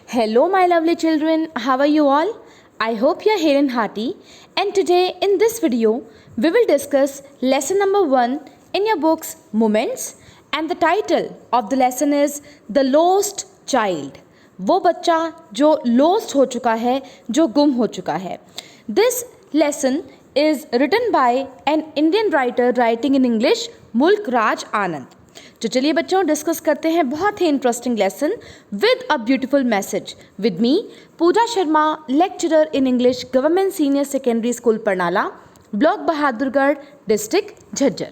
Hello, my lovely children. How are you all? I hope you are hale and hearty. And today, in this video, we will discuss lesson number 1 in your books, Moments. And the title of the lesson is The Lost Child. वो बच्चा जो lost हो चुका है, जो गुम हो चुका है. This lesson is written by an Indian writer writing in English, मुल्क राज आनंद. तो चलिए बच्चों डिस्कस करते हैं बहुत ही interesting lesson with a beautiful message with me Pooja Sharma, lecturer in English, government senior secondary school Parnala, block Bahadurgarh, district Jhajjar.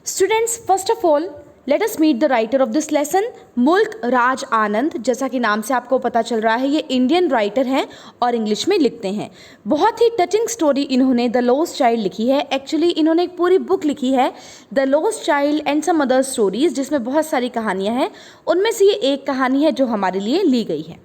Students, first of all let us meet the writer of this lesson, Mulk Raj आनंद. जैसा कि नाम से आपको पता चल रहा है, ये इंडियन राइटर हैं और इंग्लिश में लिखते हैं. बहुत ही टचिंग स्टोरी इन्होंने द लॉस्ट चाइल्ड लिखी है. एक्चुअली इन्होंने एक पूरी बुक लिखी है, the lost child and some other stories, जिसमें बहुत सारी कहानियाँ हैं. उनमें से ये एक कहानी है जो हमारे लिए ली गई है.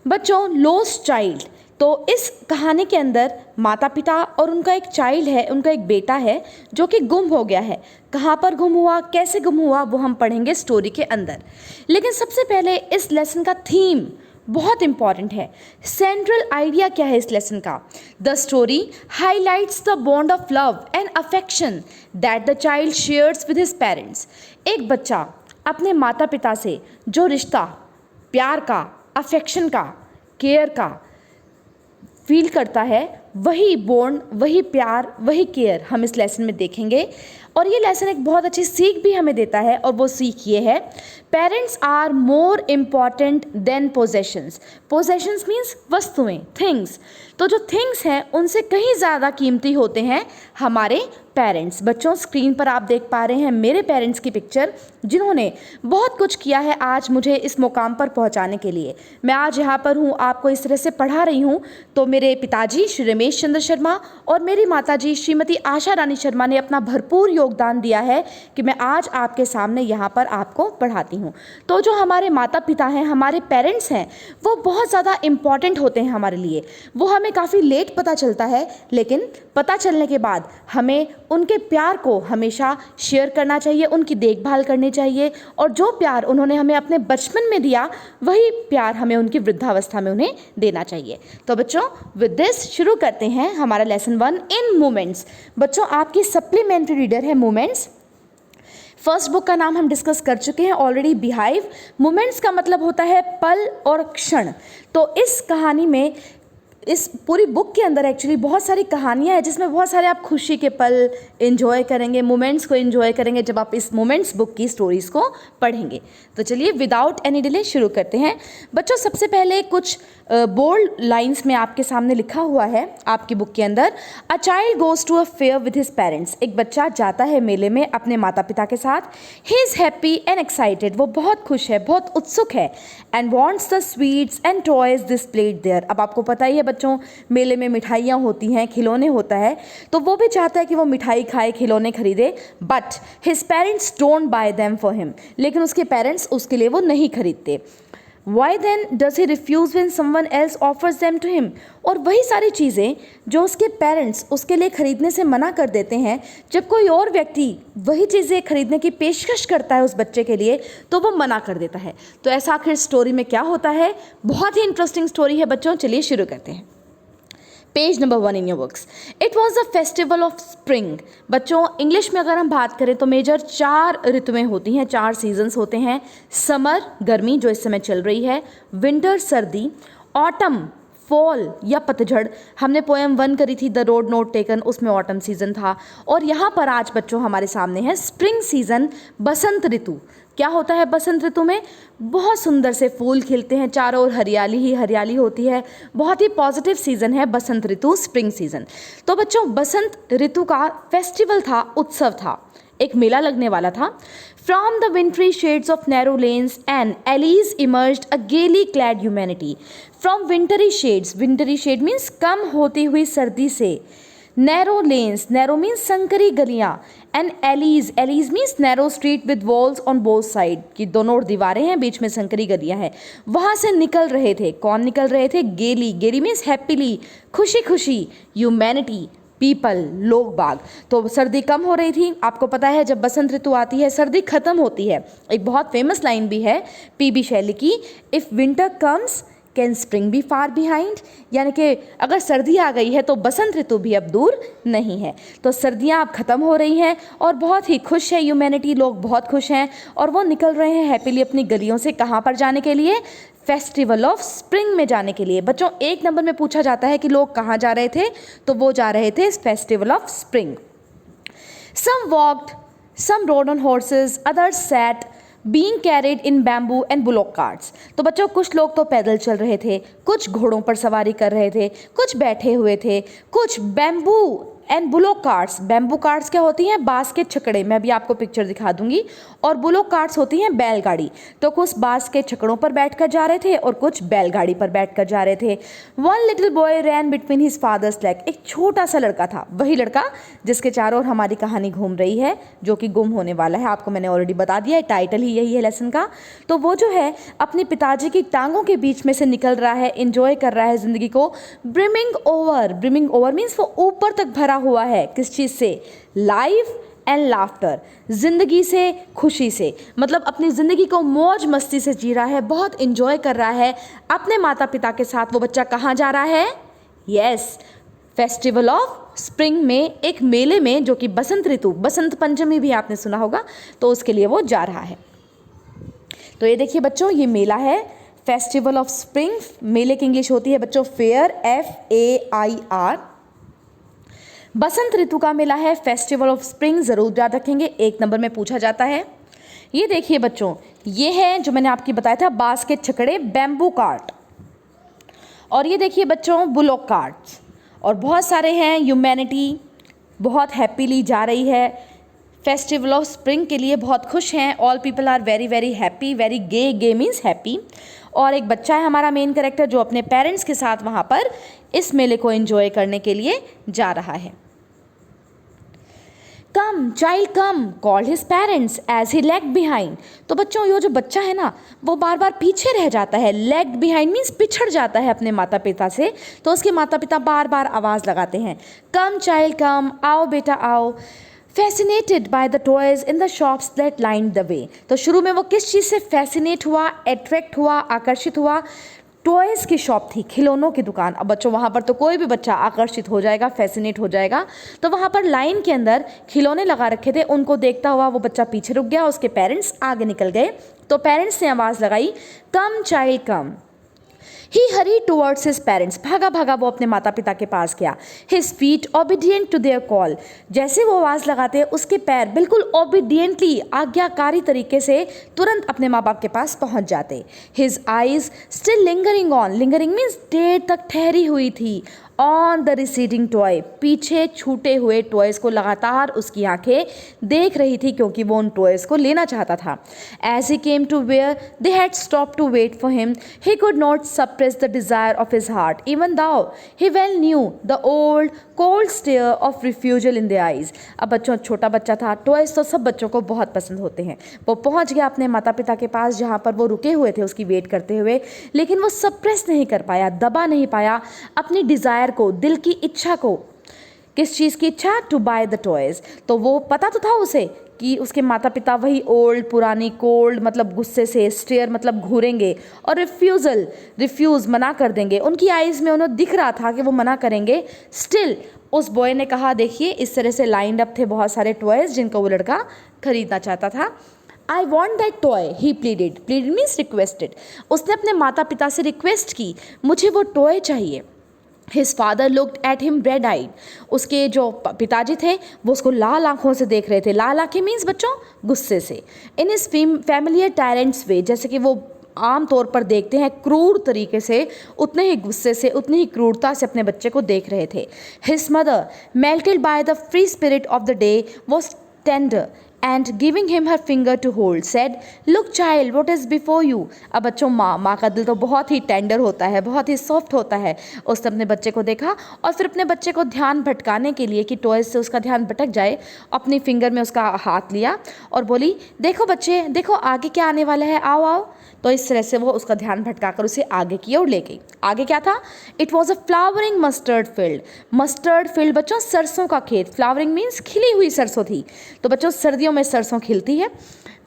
बच्चों, लॉस्ट चाइल्ड, तो इस कहानी के अंदर माता पिता और उनका एक चाइल्ड है, उनका एक बेटा है जो कि गुम हो गया है. कहाँ पर गुम हुआ, कैसे गुम हुआ, वो हम पढ़ेंगे स्टोरी के अंदर. लेकिन सबसे पहले इस लेसन का थीम बहुत इंपॉर्टेंट है. सेंट्रल आइडिया क्या है इस लेसन का? The story highlights the bond of love and affection that the child shares with his parents. एक बच्चा अपने माता पिता से जो रिश्ता प्यार का, अफेक्शन का, केयर का फील करता है, वही बॉन्ड, वही प्यार, वही केयर हम इस लेसन में देखेंगे. और ये लेसन एक बहुत अच्छी सीख भी हमें देता है, और वो सीख ये है, parents are more important than possessions. Possessions means वस्तुएं, थिंग्स. तो जो थिंग्स हैं उनसे कहीं ज़्यादा कीमती होते हैं हमारे पेरेंट्स. बच्चों, स्क्रीन पर आप देख पा रहे हैं मेरे पेरेंट्स की पिक्चर, जिन्होंने बहुत कुछ किया है आज मुझे इस मुकाम पर पहुंचाने के लिए. मैं आज यहाँ पर हूँ, आपको इस तरह से पढ़ा रही हूँ. तो मेरे पिताजी श्री रमेश चंद्र शर्मा और मेरी माताजी श्रीमती आशा रानी शर्मा ने अपना भरपूर योगदान दिया है कि मैं आज आपके सामने यहाँ पर आपको पढ़ाती हूँ. तो जो हमारे माता पिता हैं, हमारे पेरेंट्स हैं, वो बहुत ज़्यादा इम्पॉर्टेंट होते हैं हमारे लिए. वो हमें काफ़ी लेट पता चलता है, लेकिन पता चलने के बाद हमें उनके प्यार को हमेशा शेयर करना चाहिए, उनकी देखभाल करनी चाहिए. और जो प्यार उन्होंने हमें अपने बचपन में दिया, वही प्यार हमें उनकी वृद्धावस्था में उन्हें देना चाहिए. तो बच्चों, विद दिस शुरू करते हैं हमारा लेसन 1 इन मोमेंट्स. बच्चों, आपकी सप्लीमेंट्री रीडर है मोमेंट्स. फर्स्ट बुक का नाम हम डिस्कस कर चुके हैं ऑलरेडी, बिहाइव. मोमेंट्स का मतलब होता है पल और क्षण. तो इस कहानी में, इस पूरी बुक के अंदर एक्चुअली बहुत सारी कहानियाँ हैं, जिसमें बहुत सारे आप खुशी के पल एंजॉय करेंगे, मोमेंट्स को एंजॉय करेंगे जब आप इस मोमेंट्स बुक की स्टोरीज़ को पढ़ेंगे. तो चलिए विदाउट एनी डिले शुरू करते हैं. बच्चों, सबसे पहले कुछ बोल्ड लाइंस में आपके सामने लिखा हुआ है आपकी बुक के अंदर. A child goes to a fair with his parents. एक बच्चा जाता है मेले में अपने माता पिता के साथ. He is happy and excited. वो बहुत खुश है, बहुत उत्सुक है. And wants the sweets and toys displayed there. अब आपको पता ही है बच्चों, मेले में मिठाइयाँ होती हैं, खिलौने होता है, तो वो भी चाहता है कि वो मिठाई खाए, खिलौने खरीदे. But his parents don't buy them for him. लेकिन उसके पेरेंट्स उसके लिए वो नहीं खरीदते. Why then does he refuse when someone else offers them to him? और वही सारी चीज़ें जो उसके पेरेंट्स उसके लिए खरीदने से मना कर देते हैं, जब कोई और व्यक्ति वही चीज़ें खरीदने की पेशकश करता है उस बच्चे के लिए, तो वो मना कर देता है. तो ऐसा आखिर स्टोरी में क्या होता है? बहुत ही इंटरेस्टिंग स्टोरी है बच्चों. चलिए शुरू करते हैं. Page number 1 in your books. It was the festival of spring. बच्चों, इंग्लिश में अगर हम बात करें तो मेजर 4 ऋतुएं होती हैं, 4 सीजन्स होते हैं. समर, गर्मी जो इस समय चल रही है. विंटर, सर्दी. ऑटम, फॉल या पतझड़. हमने पोएम 1 करी थी, द रोड नोट टेकन, उसमें ऑटम सीजन था. और यहाँ पर आज बच्चों हमारे सामने है स्प्रिंग सीजन, बसंत ऋतु. क्या होता है बसंत ऋतु में? बहुत सुंदर से फूल खिलते हैं, चारों ओर हरियाली ही हरियाली होती है. बहुत ही पॉजिटिव सीज़न है बसंत ऋतु, स्प्रिंग सीज़न. तो बच्चों, बसंत ऋतु का फेस्टिवल था, उत्सव था, एक मेला लगने वाला था. From the wintry shades of narrow lanes and alleys emerged a gaily clad humanity. From wintry shades, wintry shade means कम होती हुई सर्दी से. नैरो लेन्स, नैरो मीन्स संकरी गलियाँ. And alleys, alleys means narrow street with walls on both side, की दोनों ओर दीवारें हैं, बीच में संकरी गलियाँ हैं. वहाँ से निकल रहे थे. कौन निकल रहे थे? गेली. गेली मीन्स हैप्पीली, खुशी खुशी. ह्यूमैनिटी, पीपल, लोग बाग। तो सर्दी कम हो रही थी। आपको पता है जब बसंत ऋतु आती है सर्दी खत्म होती है। एक बहुत फेमस लाइन भी है पीबी शैली की, if winter comes can spring B far behind, यानी कि अगर सर्दी आ गई है तो बसंत ऋतु भी अब दूर नहीं है। तो सर्दियां अब ख़त्म हो रही हैं और बहुत ही खुश है ह्यूमैनिटी, लोग बहुत खुश हैं और वो निकल रहे हैं हैप्पीली अपनी गलियों से। कहाँ पर जाने के लिए? फेस्टिवल ऑफ स्प्रिंग में जाने के लिए। बच्चों, एक नंबर में पूछा जाता है कि लोग कहाँ जा रहे थे, तो वो जा रहे थे festival of spring. Some walked, some rode on horses, others sat being carried in bamboo and bullock carts. तो बच्चों, कुछ लोग तो पैदल चल रहे थे, कुछ घोड़ों पर सवारी कर रहे थे, कुछ बैठे हुए थे, कुछ bamboo and bullock carts. Bamboo carts क्या होती हैं? बांस के छकड़े। मैं भी आपको पिक्चर दिखा दूंगी। और बुलॉक कार्ट्स होती हैं बैलगाड़ी। तो कुछ बांस के छकड़ों पर बैठकर जा रहे थे और कुछ बैलगाड़ी पर बैठकर जा रहे थे। वन लिटिल बॉय रैन बिटवीन हिज फादर्स लेग। एक छोटा सा लड़का था, वही लड़का जिसके चारों ओर हमारी कहानी घूम रही है, जो कि गुम होने वाला है। आपको मैंने ऑलरेडी बता दिया है, टाइटल ही यही है लेसन का। तो वो जो है अपने पिताजी की टांगों के बीच में से निकल रहा है, एंजॉय कर रहा है जिंदगी को। Brimming over, brimming over means वो ऊपर तक भरा हुआ है। किस चीज़ से? लाइफ एंड लाफ्टर, जिंदगी से, खुशी से। मतलब अपनी जिंदगी को मौज मस्ती से जी रहा है, बहुत इंजॉय कर रहा है अपने माता पिता के साथ। वो बच्चा कहाँ जा रहा है? यस, फेस्टिवल ऑफ स्प्रिंग में, एक मेले में, जो कि बसंत ऋतु, बसंत पंचमी भी आपने सुना होगा, तो उसके लिए वो जा रहा है। तो ये देखिए बच्चों, ये मेला है फेस्टिवल ऑफ स्प्रिंग। मेले की इंग्लिश होती है बच्चों फेयर, FAIR। बसंत ऋतु का मेला है फेस्टिवल ऑफ स्प्रिंग, ज़रूर याद रखेंगे, एक नंबर में पूछा जाता है। ये देखिए बच्चों, ये है जो मैंने आपकी बताया था बांस के छकड़े, बैम्बू कार्ट। और ये देखिए बच्चों बुलॉक कार्ट्स, और बहुत सारे हैं। ह्यूमैनिटी बहुत हैप्पीली जा रही है फेस्टिवल ऑफ स्प्रिंग के लिए, बहुत खुश हैं। All people are very very happy, very gay, gay means happy. और एक बच्चा है हमारा मेन कैरेक्टर जो अपने पेरेंट्स के साथ वहाँ पर इस मेले को एंजॉय करने के लिए जा रहा है। Come child come called his parents as he lag behind. तो बच्चों, ये जो बच्चा है ना, वो बार बार पीछे रह जाता है। लैग बिहाइंड मीन्स पिछड़ जाता है अपने माता पिता से। तो उसके माता पिता बार बार आवाज़ लगाते हैं, कम चाइल्ड कम, आओ बेटा आओ। Fascinated by the toys in the shops that lined the way. तो शुरू में वो किस चीज़ से फैसिनेट हुआ, अट्रैक्ट हुआ, आकर्षित हुआ? टॉयज़ की शॉप थी, खिलौनों की दुकान। अब बच्चों, वहाँ पर तो कोई भी बच्चा आकर्षित हो जाएगा, फैसिनेट हो जाएगा। तो वहाँ पर लाइन के अंदर खिलौने लगा रखे थे, उनको देखता हुआ वो बच्चा पीछे रुक गया, उसके पेरेंट्स आगे निकल गए। तो पेरेंट्स ने आवाज़ लगाई, come child come. He hurried towards his parents, भागा भागा वो अपने माता पिता के पास गया। His feet obedient to their call, जैसे वो आवाज़ लगाते उसके पैर बिल्कुल ओबीडियंटली, आज्ञाकारी तरीके से तुरंत अपने माँ बाप के पास पहुँच जाते। His eyes still lingering on, lingering means there तक ठहरी हुई थी, ऑन द रिसीडिंग टॉय, पीछे छूटे हुए टॉयज़ को लगातार उसकी आंखें देख रही थी, क्योंकि वो उन टॉयज़ को लेना चाहता था। As he came to where they had stop to wait for him, he could not suppress the desire of his heart, even though he well knew the old cold stare of refusal in the eyes. अब बच्चों, छोटा बच्चा था, toys तो सब बच्चों को बहुत पसंद होते हैं। वो पहुंच गया अपने माता पिता के पास जहाँ पर वो रुके हुए थे उसकी वेट करते हुए, लेकिन वो सप्रेस नहीं कर पाया, दबा नहीं पाया अपनी डिज़ायर को, दिल की इच्छा को। किस चीज़ की इच्छा? To buy the toys. तो वो पता तो था उसे कि उसके माता पिता वही ओल्ड, पुरानी, कोल्ड मतलब गुस्से से, स्टेयर मतलब घूरेंगे, और रिफ्यूज़ल, रिफ्यूज़ मना कर देंगे। उनकी आइज़ में उन्हें दिख रहा था कि वो मना करेंगे। स्टिल उस बॉय ने कहा, देखिए इस तरह से लाइंड अप थे बहुत सारे टॉयज़ जिनको वो लड़का खरीदना चाहता था। I want that toy, he pleaded, pleaded means requested. उसने अपने माता पिता से रिक्वेस्ट की, मुझे वो टॉय चाहिए। His father looked at him red eyed, उसके जो पिताजी थे वो उसको लाल आंखों से देख रहे थे। लाल आंखें मीन्स बच्चों गुस्से से। इन हिज फैमिलियर टायरेंट्स वे, जैसे कि वो आम तौर पर देखते हैं क्रूर तरीके से, उतने ही गुस्से से, उतनी ही क्रूरता से अपने बच्चे को देख रहे थे। His mother melted by the free spirit of the day was tender and giving him her finger to hold, said, "Look, child, what is before you." अब बच्चों माँ का दिल तो बहुत ही टेंडर होता है, बहुत ही सॉफ्ट होता है। उसने अपने बच्चे को देखा और फिर अपने बच्चे को ध्यान भटकाने के लिए कि टॉयज से उसका ध्यान भटक जाए, अपनी फिंगर में उसका हाथ लिया और बोली, देखो बच्चे, देखो आगे क्या आने वाला है, आओ आओ। तो इस तरह से वो उसका ध्यान भटकाकर उसे आगे की ओर ले गई। आगे क्या था? It was a flowering mustard field. Mustard field बच्चों सरसों का खेत। फ्लावरिंग मीन्स खिली हुई सरसों थी। तो बच्चों सर्दियों में सरसों खिलती है।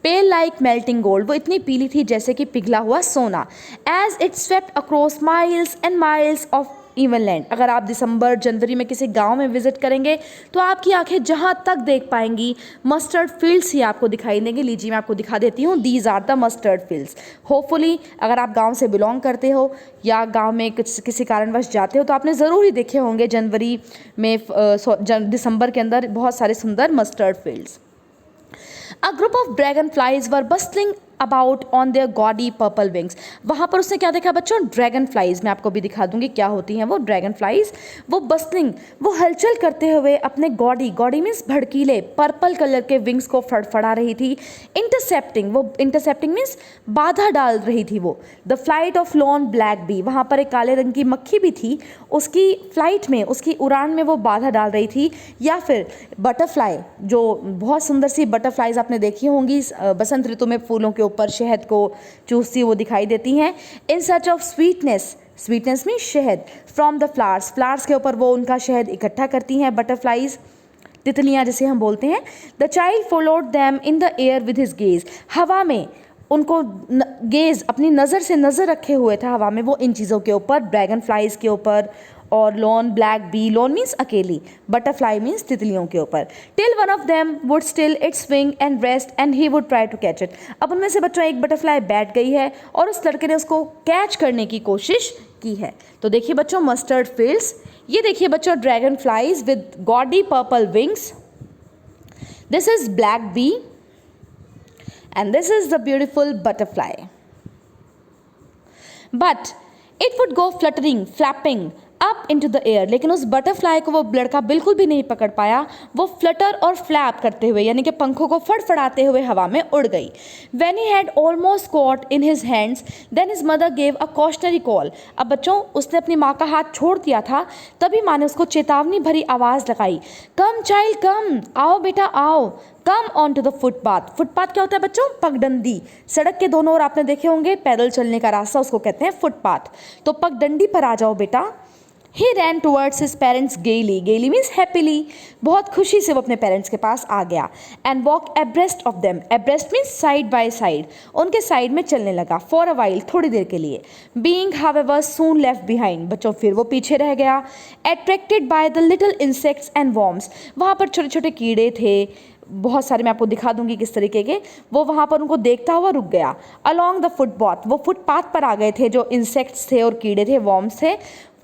पेल लाइक मेल्टिंग गोल्ड, वो इतनी पीली थी जैसे कि पिघला हुआ सोना। As it swept across miles and miles of even land. अगर आप दिसंबर जनवरी में किसी गांव में विजिट करेंगे तो आपकी आंखें जहां तक देख पाएंगी मस्टर्ड फील्ड्स ही आपको दिखाई देंगे। लीजिए मैं आपको दिखा देती हूँ, these are the mustard fields. Hopefully अगर आप गांव से बिलोंग करते हो या गांव में किसी कारणवश जाते हो तो आपने ज़रूर ही देखे होंगे जनवरी में दिसंबर के अंदर बहुत सारे सुंदर mustard fields. A group of dragonflies were bustling about on their gaudy purple wings. वहाँ पर उसने क्या देखा बच्चों? Dragon flies. मैं आपको भी दिखा दूंगी क्या होती हैं वो ड्रैगन फ्लाइज। वो बस्टलिंग, वो हलचल करते हुए अपने गॉडी मीन्स भड़कीले पर्पल कलर के विंग्स को फड़फड़ा रही थी। इंटरसेप्टिंग मीन्स बाधा डाल रही थी वो। The flight of lone black bee, वहाँ पर एक काले रंग की मक्खी भी थी, उसकी फ्लाइट में, उसकी उड़ान में वो बाधा डाल रही थी। या फिर बटरफ्लाई, जो बहुत सुंदर सी बटरफ्लाइज आपने देखी होंगी बसंत ऋतु में फूलों के ऊपर शहद को चूसती वो दिखाई देती हैं। इन सर्च ऑफ स्वीटनेस में शहद, फ्रॉम द फ्लावर्स के ऊपर वो उनका शहद इकट्ठा करती हैं बटरफ्लाइज, तितलियां जिसे हम बोलते हैं। The child followed them in the air with his gaze, हवा में उनको गेज, अपनी नज़र से नज़र रखे हुए था हवा में वो इन चीज़ों के ऊपर, ड्रैगन फ्लाइज के ऊपर और lone black bee, lone means अकेली, बटरफ्लाई मीन्स तितलियों के ऊपर। Till one of them would still its wing and rest and he would try to catch it. अब उनमें से बच्चों एक बटरफ्लाई बैठ गई है और उस लड़के ने उसको कैच करने की कोशिश की है। तो देखिए बच्चों मस्टर्ड फील्ड्स, ये देखिए बच्चों dragon flies with gaudy purple wings, this is black bee and this is the beautiful butterfly, but it would go flapping up into the air. लेकिन उस बटरफ्लाई को वो लड़का बिल्कुल भी नहीं पकड़ पाया, वो फ्लटर और फ्लैप करते हुए यानी कि पंखों को फड़फड़ाते हुए हवा में उड़ गई। When he had almost caught in his hands, then his mother gave a cautionary call। अब बच्चों उसने अपनी माँ का हाथ छोड़ दिया था, तभी माँ ने उसको चेतावनी भरी आवाज़ लगाई, कम चाइल्ड कम, आओ बेटा आओ, come on to the footpath. Footpath क्या होता है बच्चों? पगडंडी। सड़क के दोनों ओर आपने देखे होंगे पैदल चलने का रास्ता, उसको कहते हैं फुटपाथ। तो पगडंडी पर आ जाओ बेटा। He ran towards his parents gaily, gaily means happily, बहुत खुशी से वो अपने पेरेंट्स के पास आ गया। And walked abreast of them, abreast means side by side, उनके साइड में चलने लगा, for a while, थोड़ी देर के लिए। Being however soon left behind, बच्चों फिर वो पीछे रह गया। Attracted by the little insects and worms, वहाँ पर छोटे छोटे कीड़े थे बहुत सारे, मैं आपको दिखा दूंगी किस तरीके के, वो वहाँ पर उनको देखता हुआ रुक गया। Along the footpath, वो फुटपाथ पर आ गए थे, जो इंसेक्ट्स थे और कीड़े थे, वॉर्म्स थे।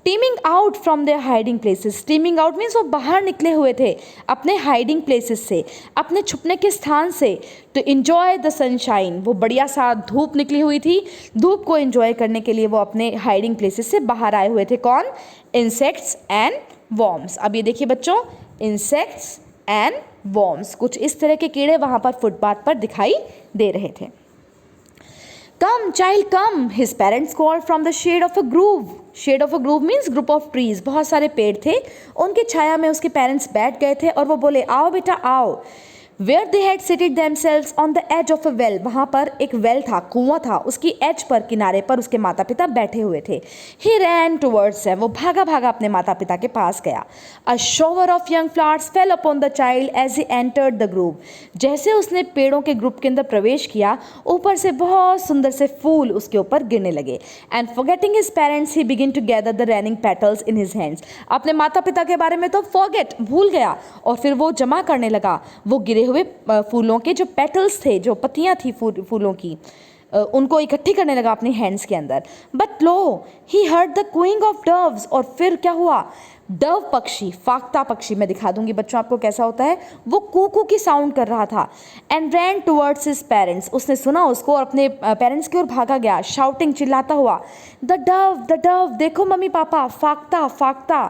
Teeming out from their hiding places, teeming out means वो बाहर निकले हुए थे अपने हाइडिंग प्लेसेस से, अपने छुपने के स्थान से, टू इन्जॉय द सनशाइन, वो बढ़िया सा धूप निकली हुई थी, धूप को इन्जॉय करने के लिए वो अपने हाइडिंग प्लेसेस से बाहर आए हुए थे। कौन? Insects and worms. अब ये देखिए बच्चों, इंसेक्ट्स एंड वॉर्म्स, कुछ इस तरह के कीड़े वहाँ पर फुटपाथ पर दिखाई दे रहे थे। Come child come, his parents called from the shade of a grove. Shade of a grove means group of trees. बहुत सारे पेड़ थे, उनकी छाया में उसके पेरेंट्स बैठ गए थे और वो बोले आओ बेटा आओ। Where they had seated themselves on the edge of a well, वहाँ पर एक वेल था, कुआं था, उसकी एज पर, किनारे पर उसके माता पिता बैठे हुए थे। He ran towards them, वो भागा भागा अपने माता पिता के पास गया। A shower of young flowers fell upon the child as he entered the grove. जैसे उसने पेड़ों के ग्रुप के अंदर प्रवेश किया, ऊपर से बहुत सुंदर से फूल उसके ऊपर गिरने लगे। And forgetting his parents, he began to gather the raining petals in his hands. अपने माता पिता के बारे में तो forget, भूल गया, और फिर वो जमा करने लगा वो गिरे हुए फूलों के जो पेटल्स थे, जो पत्तियां थी फूलों की, उनको इकट्ठी करने लगा अपने हैंड्स के अंदर। But lo he heard the cooing of doves, और फिर क्या हुआ? डव पक्षी, फाख्ता पक्षी, मैं दिखा दूंगी बच्चों आपको कैसा होता है, वो कूकू की साउंड कर रहा था। And ran towards his parents, उसने सुना उसको और अपने पेरेंट्स की ओर भागा गया, शाउटिंग, चिल्लाता हुआ, द डव, देखो मम्मी पापा, फाख्ता फाख्ता।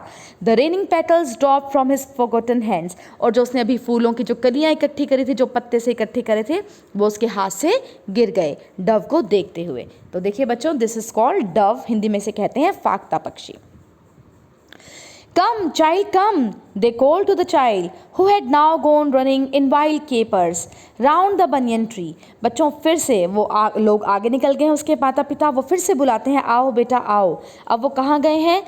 The raining petals drop from his forgotten hands, और जो उसने अभी फूलों की जो कलियां इकट्ठी करी थी, जो पत्ते से इकट्ठे करे थे, वो उसके हाथ से गिर गए डव को देखते हुए। तो देखिए बच्चों, this is called Dove, Hindi में से कहते हैं फाख्ता पक्षी। Come, child, come, they called to the child, who had now gone running in wild capers round the banyan tree. बच्चों फिर से वो लोग आगे निकल गए हैं, उसके माता पिता वो फिर से बुलाते हैं, आओ बेटा आओ। अब वो कहाँ गए हैं?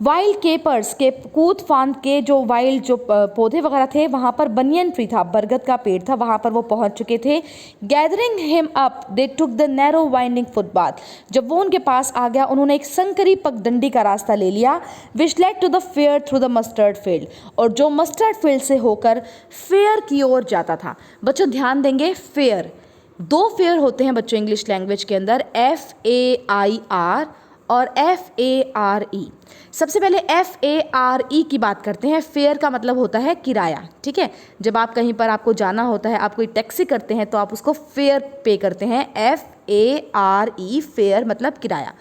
वाइल्ड केपर्स के कूद फांद के जो वाइल्ड जो पौधे वगैरह थे, वहाँ पर बनियन ट्री था, बरगद का पेड़ था, वहाँ पर वो पहुँच चुके थे। Gathering him up they took the narrow winding footpath, जब वो उनके पास आ गया, उन्होंने एक संकरी पगडंडी का रास्ता ले लिया, which led to the fair through the mustard field, और जो मस्टर्ड फील्ड से होकर फेयर की ओर जाता था। बच्चों ध्यान देंगे, फेयर, दो फेयर होते हैं बच्चों इंग्लिश लैंग्वेज के अंदर, FAIR और FARE। सबसे पहले FARE की बात करते हैं। फेयर का मतलब होता है किराया, ठीक है। जब आप कहीं पर आपको जाना होता है, आप कोई टैक्सी करते हैं तो आप उसको फेयर पे करते हैं, FARE, फेयर मतलब किराया।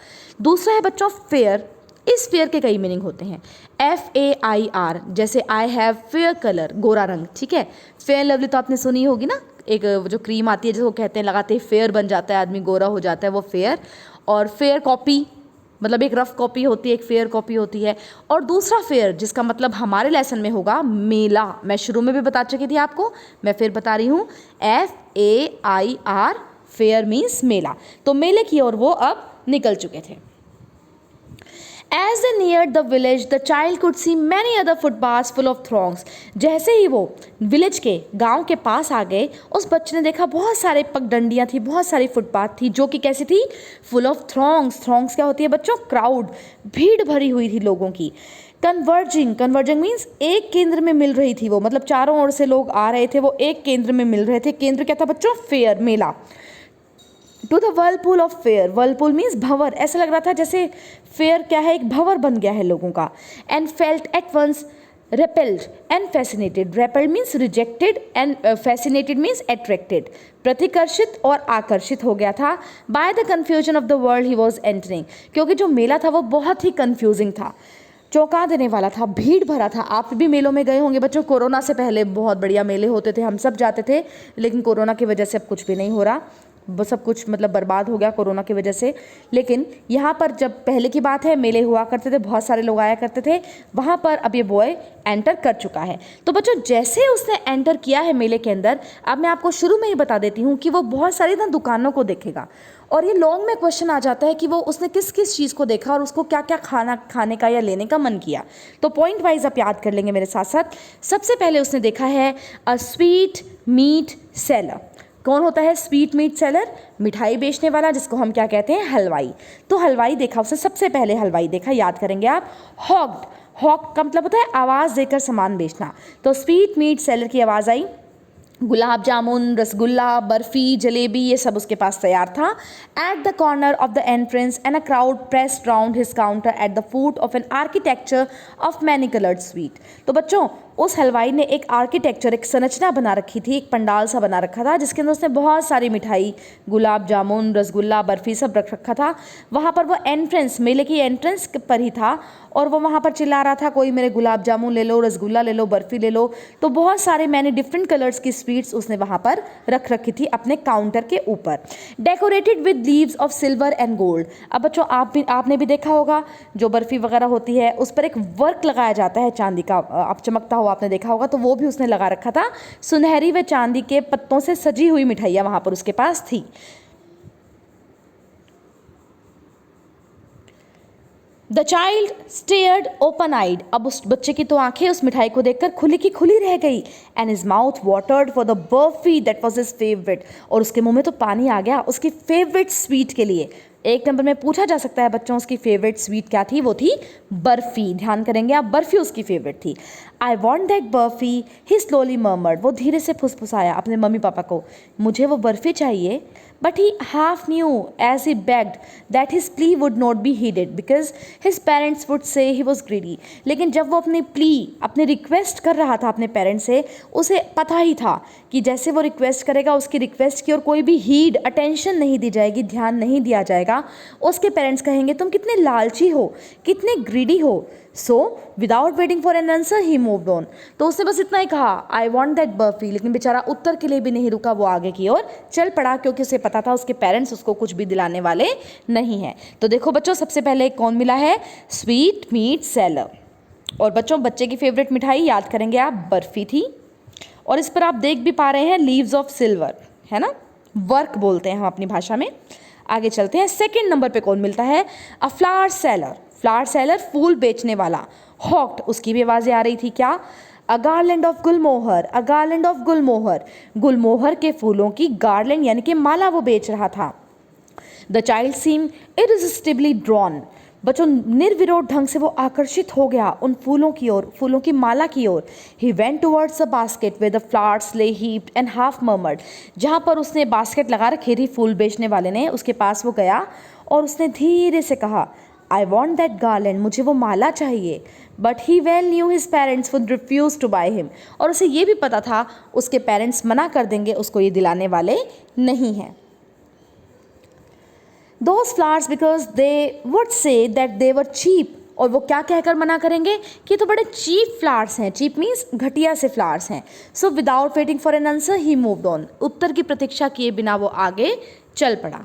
दूसरा है बच्चों फेयर, इस फेयर के कई मीनिंग होते हैं। FAIR, जैसे आई हैव फेयर कलर, गोरा रंग, ठीक है। फेयर लवली तो आपने सुनी होगी ना, एक जो क्रीम आती है जिसको कहते हैं लगाते ही फेयर बन जाता है आदमी, गोरा हो जाता है, वो फेयर। और फेयर कॉपी मतलब एक रफ कॉपी होती है, एक फेयर कॉपी होती है। और दूसरा फेयर जिसका मतलब हमारे लेसन में होगा मेला, मैं शुरू में भी बता चुकी थी आपको, मैं फिर बता रही हूँ, FAIR, फेयर मीन्स मेला। तो मेले की ओर वो अब निकल चुके थे। As they neared the village, the child could see many other footpaths full of throngs. जैसे ही वो विलेज के गांव के पास आ गए, उस बच्चे ने देखा बहुत सारे पगडंडियाँ थी, बहुत सारी फुटपाथ थी, जो कि कैसी थी? Full of थ्रॉन्ग्स। थ्रॉन्ग्स क्या होती है बच्चों? क्राउड, भीड़ भरी हुई थी लोगों की। कन्वर्जिंग मीन्स एक केंद्र में मिल रही थी वो, मतलब चारों ओर से लोग आ रहे थे, वो एक केंद्र में मिल रहे थे। केंद्र क्या था बच्चों? फेयर, मेला। To the whirlpool of fair, whirlpool means भंवर, ऐसा लग रहा था जैसे फेयर क्या है, एक भंवर बन गया है लोगों का। And felt at once repelled and fascinated, repelled means rejected and fascinated means attracted, प्रतिकर्षित और आकर्षित हो गया था। by the confusion of the world he was entering, क्योंकि जो मेला था वो बहुत ही confusing था, चौंका देने वाला था, भीड़ भरा था। आप भी मेलों में गए होंगे बच्चों, कोरोना से पहले बहुत बढ़िया मेले होते थे, हम सब जाते थे, लेकिन कोरोना की वजह से अब कुछ भी नहीं हो रहा, वो सब कुछ मतलब बर्बाद हो गया कोरोना की वजह से। लेकिन यहाँ पर जब पहले की बात है, मेले हुआ करते थे, बहुत सारे लोग आया करते थे, वहाँ पर अब ये बॉय एंटर कर चुका है। तो बच्चों जैसे उसने एंटर किया है मेले के अंदर, अब मैं आपको शुरू में ही बता देती हूँ कि वो बहुत सारी ना दुकानों को देखेगा, और ये लॉन्ग में क्वेश्चन आ जाता है कि वो उसने किस किस चीज़ को देखा और उसको क्या क्या खाने का या लेने का मन किया। तो पॉइंट वाइज आप याद कर लेंगे मेरे साथ साथ। सबसे पहले उसने देखा है अ स्वीट मीट सेलर। कौन होता है स्वीट मीट सेलर? मिठाई बेचने वाला, जिसको हम क्या कहते हैं? हलवाई। तो हलवाई देखा उसने, सबसे पहले हलवाई देखा, याद करेंगे आप। हॉक्ड, हॉक का मतलब होता है आवाज़ देकर सामान बेचना। तो स्वीट मीट सेलर की आवाज़ आई, गुलाब जामुन, रसगुल्ला, बर्फ़ी, जलेबी, ये सब उसके पास तैयार था। At the corner of the entrance and a crowd pressed round his counter at the foot of an architecture of many coloured sweet. तो बच्चों उस हलवाई ने एक आर्किटेक्चर, एक संरचना बना रखी थी, एक पंडाल सा बना रखा था, जिसके अंदर उसने बहुत सारी मिठाई, गुलाब जामुन, रसगुल्ला, बर्फ़ी सब रख रखा था। वहाँ पर वो एंट्रेंस, मेले की एंट्रेंस पर ही था, और वो वहाँ पर चिल्ला रहा था, कोई मेरे गुलाब जामुन ले लो, रसगुल्ला ले लो, बर्फ़ी ले लो। तो बहुत सारे मैंने डिफरेंट कलर्स की स्वीट्स उसने वहाँ पर रख रखी थी अपने काउंटर के ऊपर, decorated with leaves of silver and gold. अब बच्चों आपने भी देखा होगा, जो बर्फ़ी वगैरह होती है उस पर एक वर्क लगाया जाता है चांदी का, आप चमकता हुआ आपने देखा होगा, तो वो भी उसने लगा रखा था। सुनहरी व चांदी के पत्तों से सजी हुई मिठाइयाँ वहाँ पर उसके पास थी। द चाइल्ड स्टेयर्ड ओपन आइड। अब उस बच्चे की तो आंखें उस मिठाई को देखकर खुली की खुली रह गई। And his mouth watered for the barfi that was his favourite. और उसके मुंह में तो पानी आ गया उसकी फेवरेट स्वीट के लिए। एक नंबर में पूछा जा सकता है बच्चों उसकी फेवरेट स्वीट क्या थी? वो थी बर्फ़ी। ध्यान करेंगे आप, बर्फ़ी उसकी फेवरेट थी। I want that barfi, he slowly murmured. वो धीरे से फुसफुसाया अपने मम्मी पापा को, मुझे वो बर्फ़ी चाहिए, but he half knew as he begged that his plea would not be heeded because his parents would say he was greedy. लेकिन जब वो अपनी प्ली अपने रिक्वेस्ट कर रहा था अपने पेरेंट्स से, उसे पता ही था कि जैसे वो रिक्वेस्ट करेगा उसकी रिक्वेस्ट की और कोई भी हीड अटेंशन नहीं दी जाएगी, ध्यान नहीं दिया जाएगा, उसके पेरेंट्स कहेंगे तुम कितने लालची हो, कितने ग्रीडी हो. सो without waiting for an answer he moved on. तो उसने बस इतना ही कहा, आई वॉन्ट दैट बर्फी. लेकिन बेचारा उत्तर के लिए भी नहीं रुका, वो आगे की ओर चल पड़ा क्योंकि उसे पता था उसके पेरेंट्स उसको कुछ भी दिलाने वाले नहीं हैं. तो देखो बच्चों, सबसे पहले कौन मिला है? Sweetmeat seller. और बच्चों, बच्चे की फेवरेट मिठाई याद करेंगे आप, बर्फी थी. और इस पर आप देख भी पा रहे हैं लीव्स ऑफ सिल्वर, है ना, वर्क बोलते हैं हम अपनी भाषा में. आगे चलते हैं. सेकेंड नंबर पे कौन मिलता है? A flower seller. Flower seller, फूल बेचने वाला. हॉक्ड, उसकी भी आवाज़ें आ रही थी क्या? A garland of gulmohar, a garland of gulmohar. गुलमोहर के फूलों की गार्लैंड यानी कि माला वो बेच रहा था. The child seem irresistibly drawn. बच्चों, निर्विरोध ढंग से वो आकर्षित हो गया उन फूलों की ओर, फूलों की माला की ओर. He went towards a basket with the flowers lay heaped and half murmured. जहाँ पर उसने बास्केट लगा रखी थी फूल बेचने वाले ने, उसके पास वो गया और उसने धीरे से कहा, आई वॉन्ट दैट गार्लैंड, मुझे वो माला चाहिए. But he well knew his parents would refuse to buy him. और उसे ये भी पता था उसके पेरेंट्स मना कर देंगे, उसको ये दिलाने वाले नहीं हैं. Those flowers because they would say that they were cheap. और वो क्या कहकर मना करेंगे कि तो बड़े चीप फ्लावर्स हैं. चीप मीन्स घटिया से फ्लावर्स हैं. So without waiting for an answer he moved on. उत्तर की प्रतीक्षा किए बिना वो आगे चल पड़ा.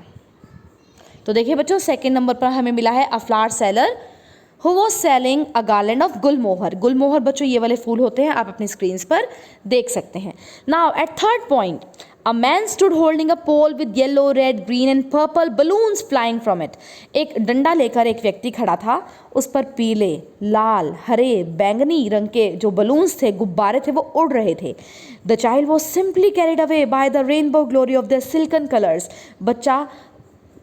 तो देखिए बच्चों, सेकेंड नंबर पर हमें मिला है a flower seller who was selling a garland of gulmohar. गुलमोहर बच्चों ये वाले फूल होते हैं, आप अपनी स्क्रीन पर देख सकते हैं. Now at third point, A man stood holding a pole with yellow, red, green and purple balloons flying from it. एक डंडा लेकर एक व्यक्ति खड़ा था, उस पर पीले, लाल, हरे, बैंगनी रंग के जो बलून्स थे, गुब्बारे थे, वो उड़ रहे थे. The child was simply carried away by the rainbow glory of their silken colors. बच्चा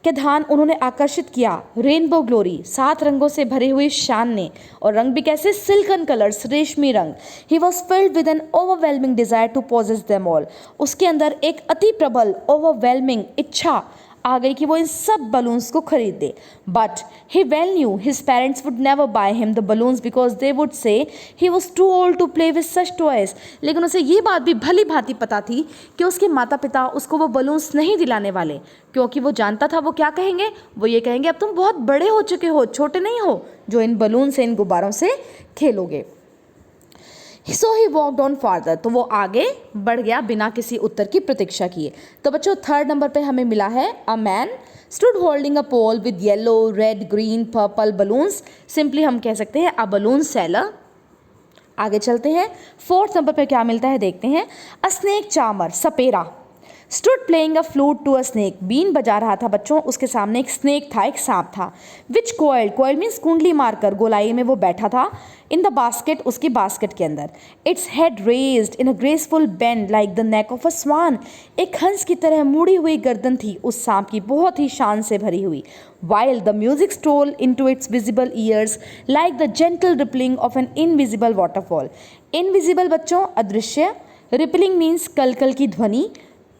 के ध्यान उन्होंने आकर्षित किया रेनबो ग्लोरी, 7 रंगों से भरी हुई शान ने. और रंग भी कैसे? सिल्कन कलर्स, रेशमी रंग. He was filled with an overwhelming desire to possess them all. उसके अंदर एक अति प्रबल ओवरवेलमिंग इच्छा आ गई कि वो इन सब बलून्स को खरीद दे. But he well knew his parents would never buy him the balloons because they would say he was too old to play with such toys. लेकिन उसे ये बात भी भली भांति पता थी कि उसके माता पिता उसको वो बलून्स नहीं दिलाने वाले, क्योंकि वो जानता था वो क्या कहेंगे. वो ये कहेंगे, अब तुम बहुत बड़े हो चुके हो, छोटे नहीं हो जो इन बलून से, इन गुब्बारों से खेलोगे. सो ही वॉकड ऑन फार्दर. तो वो आगे बढ़ गया बिना किसी उत्तर की प्रतीक्षा किए. तो बच्चों, थर्ड नंबर पे हमें मिला है a man stood holding a pole with yellow, red, green, purple balloons. Simply हम कह सकते हैं अ बलून सेलर. आगे चलते हैं. फोर्थ नंबर पे क्या मिलता है देखते हैं. अ स्नेक चार्मर, सपेरा, stood playing a flute to a snake. बीन बजा रहा था बच्चों, उसके सामने एक स्नेक था, एक सांप था. विच कोयल, कोयल मीन्स कुंडली मारकर गोलाई में वो बैठा था. इन द बास्केट, उसकी बास्केट के अंदर. Its head raised in a graceful bend like the neck of a swan. एक हंस की तरह मुड़ी हुई गर्दन थी उस सांप की, बहुत ही शान से भरी हुई. while the music stole into its visible ears like the gentle rippling of an invisible waterfall. Invisible बच्चों अदृश्य, rippling means कलकल की ध्वनि.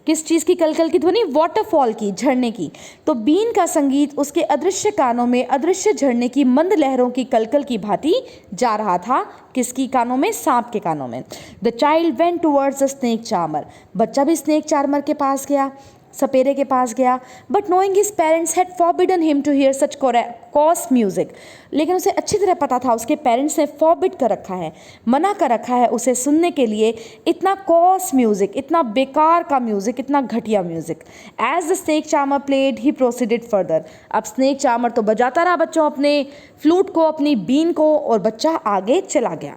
किस चीज़ की कलकल की ध्वनि? वाटरफॉल की, झरने की. तो बीन का संगीत उसके अदृश्य कानों में अदृश्य झरने की मंद लहरों की कलकल की भांति जा रहा था. किसकी कानों में? सांप के कानों में. The child went towards the snake charmer. बच्चा भी स्नेक चार्मर के पास गया, सपेरे के पास गया. But knowing his parents had forbidden him to hear such coarse music. लेकिन उसे अच्छी तरह पता था उसके पेरेंट्स ने फॉरबिड कर रखा है, मना कर रखा है उसे सुनने के लिए इतना कॉस म्यूजिक, इतना बेकार का म्यूजिक, इतना घटिया music. As the snake charmer played he proceeded further. अब स्नेक चार्मर तो बजाता रहा बच्चों अपने फ्लूट को, अपनी बीन को, और बच्चा आगे चला गया.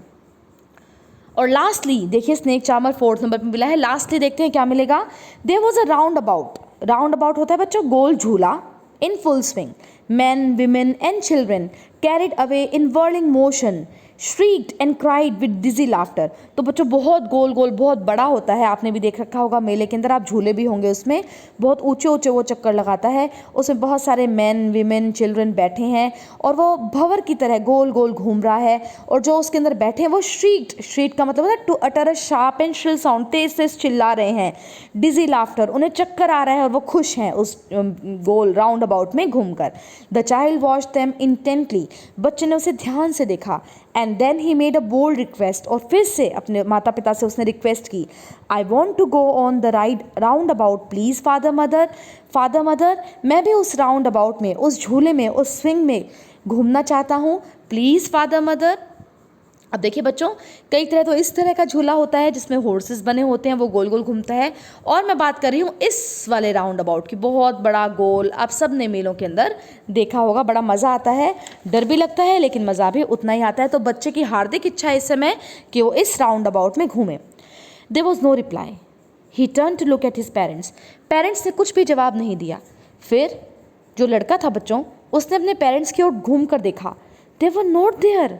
और लास्टली देखिए स्नेक चार्मर फोर्थ नंबर पर मिला है. लास्टली देखते हैं क्या मिलेगा. There was a roundabout. Roundabout होता है बच्चों गोल झूला. In full swing, men, women and children carried away in whirling motion. shrieked and cried with dizzy laughter। तो बच्चों बहुत गोल गोल बहुत बड़ा होता है, आपने भी देख रखा होगा मेले के अंदर, आप झूले भी होंगे उसमें, बहुत ऊंचे ऊंचे वो चक्कर लगाता है, उसमें बहुत सारे मैन वीमेन चिल्ड्रन बैठे हैं और वो भंवर की तरह गोल गोल घूम रहा है, और जो उसके अंदर बैठे हैं वो श्रीक्ड का मतलब है to utter a sharp and shrill sound, तेज तेज चिल्ला रहे हैं। डिजी लाफ्टर, उन्हें चक्कर आ रहा है और वो खुश हैं उस गोल राउंड अबाउट में घूमकर। The child watched them intently, बच्चे ने उसे ध्यान से देखा। And then he made a bold request, और फिर से अपने माता पिता से उसने रिक्वेस्ट की, I want to go on the ride roundabout please father mother, मैं भी उस राउंड अबाउट में, उस झूले में, उस स्विंग में घूमना चाहता हूँ, प्लीज़ फादर मदर। अब देखिए बच्चों, कई तरह तो इस तरह का झूला होता है जिसमें हॉर्सेस बने होते हैं, वो गोल गोल घूमता है, और मैं बात कर रही हूँ इस वाले राउंड अबाउट की, बहुत बड़ा गोल, आप सब ने मेलों के अंदर देखा होगा, बड़ा मज़ा आता है, डर भी लगता है लेकिन मज़ा भी उतना ही आता है। तो बच्चे की हार्दिक इच्छा है इस समय कि वो इस राउंड अबाउट में घूमे। There was no reply, he turn to look at his parents ने कुछ भी जवाब नहीं दिया। फिर जो लड़का था बच्चों, उसने अपने पेरेंट्स की ओर घूम कर देखा, दे वर नॉट देयर,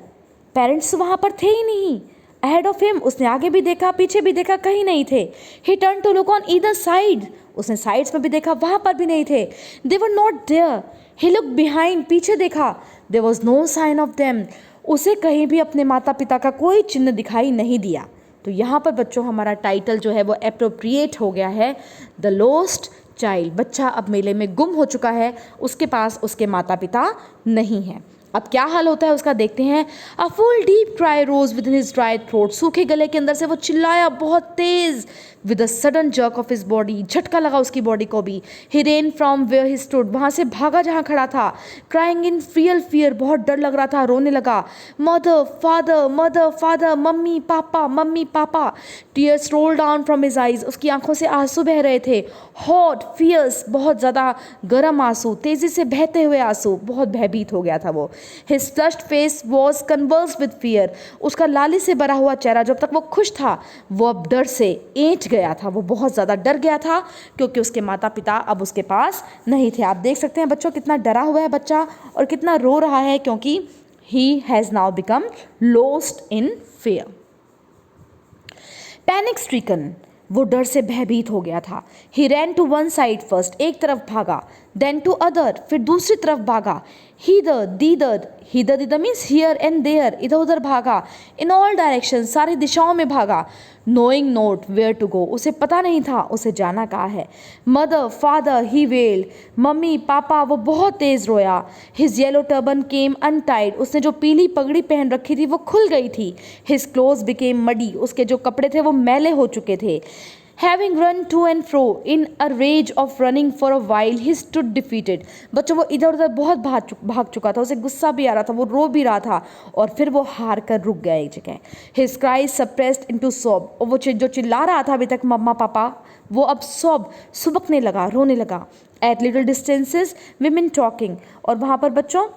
पेरेंट्स वहाँ पर थे ही नहीं। अहेड ऑफ हिम, उसने आगे भी देखा पीछे भी देखा, कहीं नहीं थे। He turn to look on either side, उसने साइड्स में भी देखा, वहाँ पर भी नहीं थे। They were not there. He look behind, पीछे देखा, there was no sign of them, उसे कहीं भी अपने माता पिता का कोई चिन्ह दिखाई नहीं दिया। तो यहाँ पर बच्चों हमारा टाइटल जो है वो अप्रोप्रिएट हो गया है, द लॉस्ट चाइल्ड। बच्चा अब मेले में गुम हो चुका है, उसके पास उसके माता पिता नहीं हैं। अब क्या हाल होता है उसका देखते हैं। A full deep cry rose within his dry throat, सूखे गले के अंदर से वो चिल्लाया बहुत तेज। With a sudden jerk of his body, झटका लगा उसकी बॉडी को भी। He ran from where he stood, वहाँ से भागा जहाँ खड़ा था। क्राइंग इन रियल फियर, बहुत डर लग रहा था, रोने लगा। Mother father, mummy papa. Tears roll down from his eyes, उसकी आंखों से आंसू बह रहे थे। हॉट फियर्स, बहुत ज़्यादा गर्म आंसू, तेज़ी से बहते हुए आंसू, बहुत भयभीत हो गया था वो। His flushed face was conversed with fear, उसका लाली से भरा हुआ चेहरा, जब तक वो खुश था वो अब डर से ऐंठ गया था, वो बहुत ज़्यादा डर गया था क्योंकि उसके माता पिता अब उसके पास नहीं थे। आप देख सकते हैं बच्चों कितना डरा हुआ है बच्चा और कितना रो रहा है, क्योंकि he has now become lost in fear. Panic stricken, वो डर से भयभीत हो गया था। He ran to one side first, एक तरफ भागा, देन टू अदर, फिर दूसरी तरफ भागा। Hither means here and there, इधर उधर भागा। इन ऑल डायरेक्शन, सारी दिशाओं में भागा। Knowing not where to go, उसे पता नहीं था उसे जाना कहाँ है। मदर फादर ही वेल्ड, मम्मी पापा, वो बहुत तेज़ रोया। His yellow turban came untied, उसने जो पीली पगड़ी पहन रखी थी वो खुल गई थी। हिज क्लोथ्स बिकेम मडी, उसके जो कपड़े थे वो मैले हो चुके थे। Having run to and fro in a rage of running for a while, he stood defeated. बच्चों वो इधर उधर बहुत भाग चुका था, उसे गुस्सा भी आ रहा था, वो रो भी रहा था और फिर वो हार कर रुक गया एक जगह। His cries suppressed into sob, और वो जो चिल्ला रहा था अभी तक मम्मा पापा, वो अब सुबकने लगा, रोने लगा। At little distances, women talking, और वहाँ पर बच्चों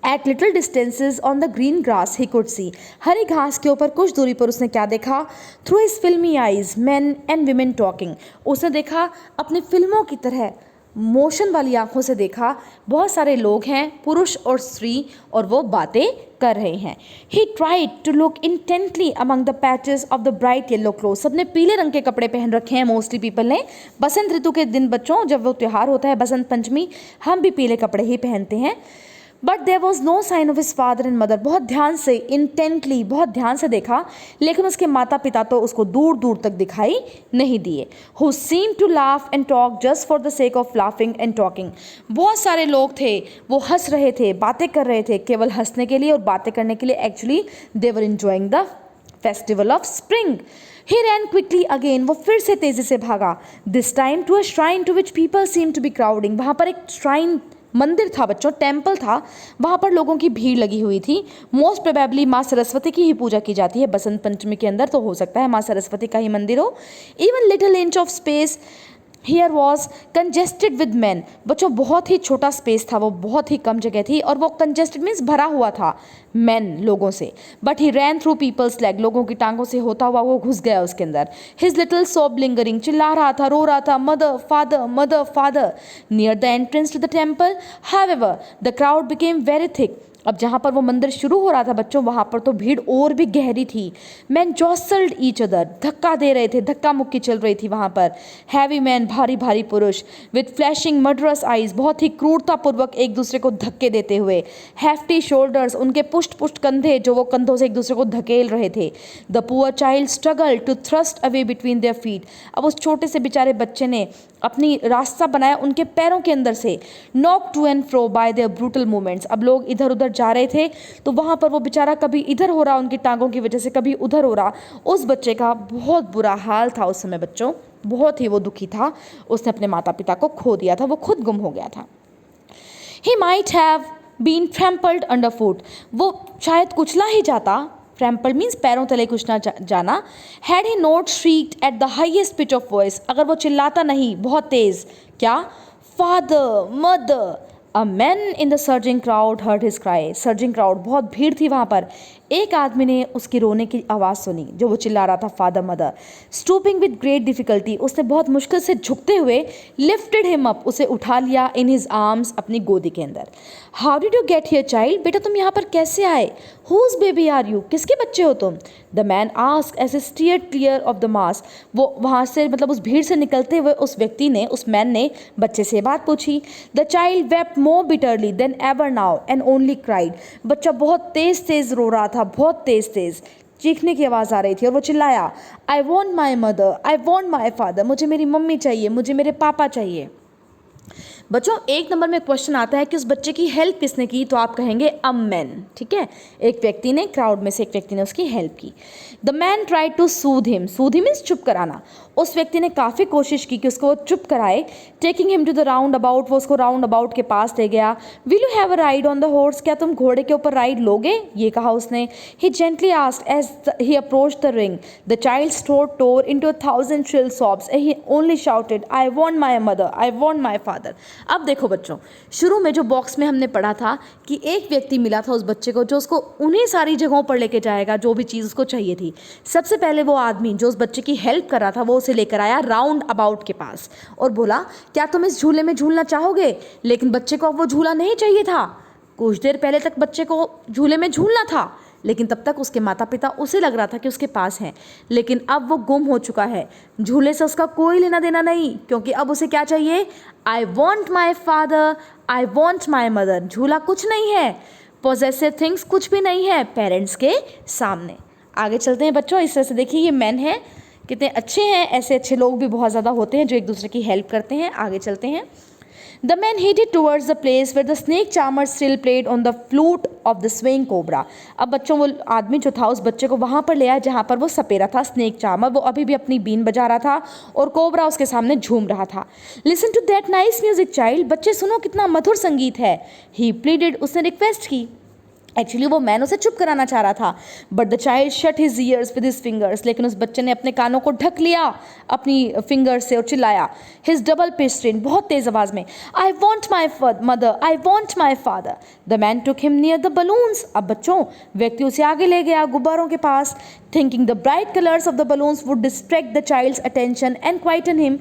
At little distances on the green grass he could see, हरी घास के ऊपर कुछ दूरी पर उसने क्या देखा? Through his filmy eyes, men and women talking, उसने देखा अपनी फिल्मों की तरह मोशन वाली आंखों से देखा, बहुत सारे लोग हैं, पुरुष और स्त्री, और वो बातें कर रहे हैं। He tried to look intently among the patches of the bright yellow clothes, सबने पीले रंग के कपड़े पहन रखे हैं मोस्टली पीपल ने। बसंत ऋतु के दिन बच्चों, जब वो त्यौहार होता है बसंत पंचमी, हम भी पीले कपड़े ही पहनते हैं। But there was no sign of his father and mother, बहुत ध्यान से इंटेंटली बहुत ध्यान से देखा, लेकिन उसके माता पिता तो उसको दूर दूर तक दिखाई नहीं दिए। Who seem to laugh and talk just for the sake of laughing and talking, बहुत सारे लोग थे, वो हंस रहे थे, बातें कर रहे थे, केवल हंसने के लिए और बातें करने के लिए। Actually they were enjoying the festival of spring. He ran quickly again, वो फिर से तेजी से भागा। This time to a shrine to which people seemed to be crowding, वहाँ पर एक श्राइन मंदिर था बच्चों, टेम्पल था, वहाँ पर लोगों की भीड़ लगी हुई थी। मोस्ट प्रोबेबली माँ सरस्वती की ही पूजा की जाती है बसंत पंचमी के अंदर, तो हो सकता है माँ सरस्वती का ही मंदिर हो। Even little inch of space here was congested with man, बच्चों बहुत ही छोटा स्पेस था, वो बहुत ही कम जगह थी, और वो कंजेस्टेड मीन्स भरा हुआ था मैन लोगों से। But he ran through people's leg, लोगों की टांगों से होता हुआ वो घुस गया उसके अंदर। हिज लिटिल सोब लिंगरिंग, चिल्ला रहा था, रो रहा था, mother father. Near the entrance to the temple however the crowd became very thick, अब जहाँ पर वो मंदिर शुरू हो रहा था बच्चों, वहाँ पर तो भीड़ और भी गहरी थी। मैन जॉसल्ड ईच अदर, धक्का दे रहे थे, धक्का मुक्की चल रही थी वहाँ पर। हैवी मैन, भारी भारी पुरुष, विथ फ्लैशिंग मर्डरस आइज, बहुत ही क्रूरतापूर्वक एक दूसरे को धक्के देते हुए। हैफ्टी शोल्डर्स, उनके पुष्ट पुष्ट कंधे जो वो कंधों से एक दूसरे को धकेल रहे थे। The poor child struggle to thrust away between their feet, अब उस छोटे से बेचारे बच्चे ने अपनी रास्ता बनाया उनके पैरों के अंदर से। Knock to and fro by their brutal movements, अब लोग इधर उधर जा रहे थे तो वहाँ पर वो बेचारा कभी इधर हो रहा उनकी टांगों की वजह से, कभी उधर हो रहा। उस बच्चे का बहुत बुरा हाल था उस समय बच्चों, बहुत ही वो दुखी था। उसने अपने माता पिता को खो दिया था, वो खुद गुम हो गया था। He might have been trampled under foot, वो शायद कुचला ही जाता। ट्रैम्पल्ड मीन्स पैरों तले कुचला जाना। Had he not shrieked at the highest pitch of voice, अगर वो चिल्लाता नहीं बहुत तेज, क्या, father mother. A man in the surging crowd heard his cry, surging crowd, बहुत भीड़ थी वहाँ पर। एक आदमी ने उसकी रोने की आवाज़ सुनी जो वो चिल्ला रहा था, father mother. Stooping with great difficulty, उसने बहुत मुश्किल से झुकते हुए लिफ्टेड हिम अप, उसे उठा लिया इन हिज आर्म्स, अपनी गोदी के अंदर। How did you get here child, बेटा तुम यहाँ पर कैसे आए। हुज बेबी आर यू, किसके बच्चे हो तुम। The man ask as a steer clear of the mass, वो वहाँ से मतलब उस भीड़ से निकलते हुए उस व्यक्ति ने, उस मैन ने बच्चे से बात पूछी। The child wept more bitterly then ever now and only cried, बच्चा बहुत तेज तेज रो रहा था, बहुत तेज तेज चीखने की आवाज़ आ रही थी और वो चिल्लाया, आई want my mother, I want my father, मुझे मेरी मम्मी चाहिए, मुझे मेरे पापा चाहिए। बच्चों एक नंबर में क्वेश्चन आता है कि उस बच्चे की हेल्प किसने की, तो आप कहेंगे अ मैन, ठीक है, एक व्यक्ति ने, क्राउड में से एक व्यक्ति ने उसकी हेल्प की। The man tried to soothe him, soothe him means चुप कराना, उस व्यक्ति ने काफ़ी कोशिश की कि उसको चुप कराए। Taking him to the roundabout, वो उसको राउंड अबाउट के पास ले गया। Will you have a ride on the horse, क्या तुम घोड़े के ऊपर राइड लोगे, ये कहा उसने। He gently asked as he approached the ring. The child's throat tore into 1,000 shrill sobs, he only shouted, I want my mother, I want my father। अब देखो बच्चों, शुरू में जो बॉक्स में हमने पढ़ा था कि एक व्यक्ति मिला था उस बच्चे को जो उसको उन्हीं सारी जगहों पर लेके जाएगा जो भी चीज़ उसको चाहिए थी। सबसे पहले वो आदमी जो उस बच्चे की हेल्प कर रहा था वो उसे लेकर आया राउंड अबाउट के पास और बोला, क्या तुम इस झूले में झूलना चाहोगे। लेकिन बच्चे को अब वो झूला नहीं चाहिए था। कुछ देर पहले तक बच्चे को झूले में झूलना था, लेकिन तब तक उसके माता पिता, उसे लग रहा था कि उसके पास हैं, लेकिन अब वो गुम हो चुका है। झूले से उसका कोई लेना देना नहीं, क्योंकि अब उसे क्या चाहिए, आई want my father, I want my mother. झूला कुछ नहीं है, पॉजेसिव थिंग्स कुछ भी नहीं है पेरेंट्स के सामने। आगे चलते हैं बच्चों, इस तरह से देखिए ये मैन है, कितने अच्छे हैं। ऐसे अच्छे लोग भी बहुत ज़्यादा होते हैं जो एक दूसरे की हेल्प करते हैं। आगे चलते हैं। The man headed towards the place where the snake charmer still played on the flute of the swaying cobra। अब बच्चों वो आदमी जो था उस बच्चे को वहाँ पर ले आया जहाँ पर वो सपेरा था, स्नेक चार्मर, वो अभी भी अपनी बीन बजा रहा था और कोबरा उसके सामने झूम रहा था। Listen to that nice music child, बच्चे सुनो कितना मधुर संगीत है। He pleaded, उसने रिक्वेस्ट की। एक्चुअली वो मैन उसे चुप कराना चाह रहा था, but the child shut his years with his fingers, लेकिन उस बच्चे ने अपने कानों को ढक लिया अपनी फिंगर से और चिल्लाया, हिज डबल पिच ट्रेन, बहुत तेज आवाज में, I want my mother, I want my father. The man took him near the balloons. अब बच्चों व्यक्ति उसे आगे ले गया गुब्बारों के पास। Thinking the bright colours of the balloons would distract the child's attention and quieten him.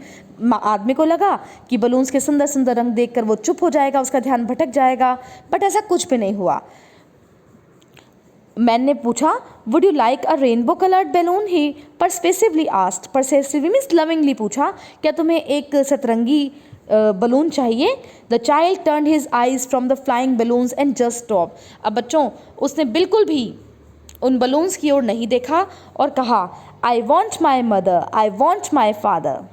आदमी को लगा कि बलून्स के सुंदर सुंदर रंग देखकर वो चुप हो जाएगा, उसका ध्यान भटक जाएगा, बट ऐसा कुछ भी नहीं हुआ। मैन ने पूछा, would you like a rainbow coloured balloon, he persuasively asked, persuasively means lovingly पूछा, क्या तुम्हें एक सतरंगी बलून चाहिए। The child turn his eyes from the flying balloons and just stop. अब बच्चों उसने बिल्कुल भी उन बलून्स की ओर नहीं देखा और कहा, I want my mother, I want my father.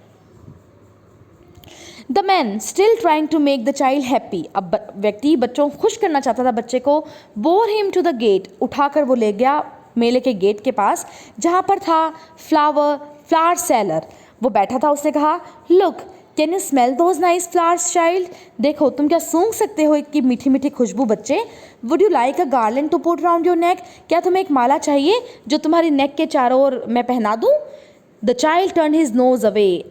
The man still trying to make the child happy. अब व्यक्ति बच्चों को खुश करना चाहता था बच्चे को। Bore him to the gate, उठाकर वो ले गया मेले के गेट के पास जहाँ पर था फ्लावर सेलर। वो बैठा था, उसने कहा, look can you smell those nice flowers child, देखो तुम क्या सूंघ सकते हो इनकी मीठी मीठी खुशबू बच्चे। Would you like a garland to put round your neck, क्या तुम्हें एक माला चाहिए जो तुम्हारी नेक के चारों ओर मैं पहना दूँ। The child turn his nose away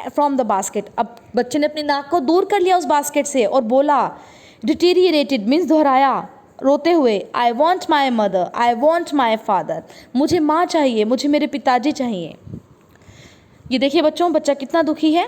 from the basket. अब बच्चे ने अपनी नाक को दूर कर लिया उस बास्केट से और बोला, डिटीरिएटेड मीन्स दोहराया रोते हुए, आई want my mother, I want my father, मुझे माँ चाहिए, मुझे मेरे पिताजी चाहिए। ये देखिए बच्चों बच्चा कितना दुखी है।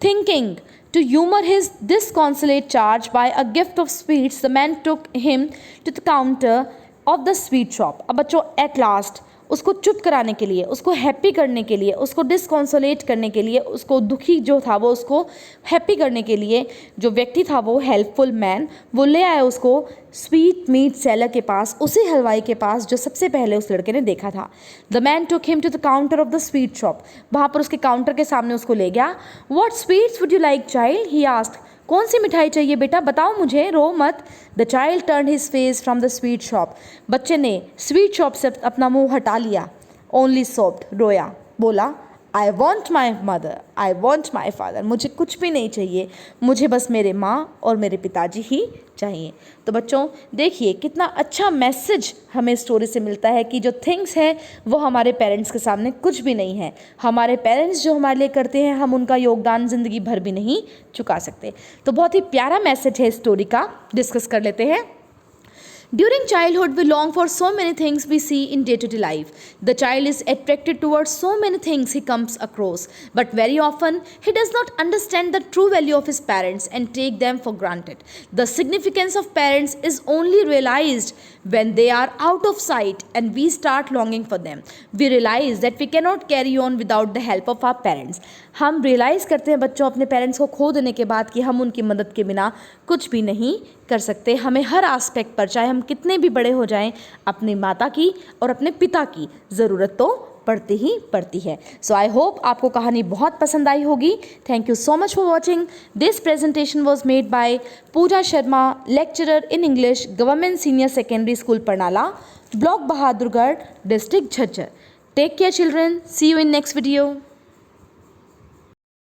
Thinking To humor his disconsolate charge by a gift of sweets, the man took him to the counter of the sweet shop. अब बच्चों at last उसको चुप कराने के लिए, उसको हैप्पी करने के लिए, उसको डिसकॉन्सोलेट करने के लिए, उसको दुखी जो था वो उसको हैप्पी करने के लिए जो व्यक्ति था वो हेल्पफुल मैन, वो ले आया उसको स्वीट मीट सेलर के पास, उसी हलवाई के पास जो सबसे पहले उस लड़के ने देखा था. The man took him to the counter of the sweet shop. वहाँ पर उसके काउंटर के सामने उसको ले गया. What sweets would you like child, he asked. कौन सी मिठाई चाहिए बेटा, बताओ मुझे, रो मत. The child turn his face from the sweet shop. बच्चे ने स्वीट शॉप से अपना मुंह हटा लिया. ओनली सोप्ड, रोया, बोला, आई want my mother, I want my father. मुझे कुछ भी नहीं चाहिए, मुझे बस मेरे माँ और मेरे पिताजी ही चाहिए. तो बच्चों देखिए कितना अच्छा मैसेज हमें स्टोरी से मिलता है कि जो थिंग्स हैं वो हमारे पेरेंट्स के सामने कुछ भी नहीं है. हमारे पेरेंट्स जो हमारे लिए करते हैं हम उनका योगदान ज़िंदगी भर भी नहीं चुका सकते. तो बहुत ही प्यारा मैसेज है स्टोरी का, डिस्कस कर लेते हैं. During childhood, we long for so many things we see in day-to-day life. The child is attracted towards so many things he comes across, but very often he does not understand the true value of his parents and take them for granted. The significance of parents is only realized when they are out of sight and we start longing for them. We realize that we cannot carry on without the help of our parents. हम realise करते हैं बच्चों अपने parents को खो देने के बाद कि हम उनकी मदद के बिना कुछ भी नहीं कर सकते. हमें हर आस्पेक्ट पर, चाहे हम कितने भी बड़े हो जाएं, अपनी माता की और अपने पिता की ज़रूरत तो पड़ती ही पड़ती है. सो आई होप आपको कहानी बहुत पसंद आई होगी. Thank you so much for watching. This presentation was made by Pooja Sharma, lecturer in English, government senior secondary school Parnala, block Bahadurgarh, district Jhajjar. Take care children. See you in next video.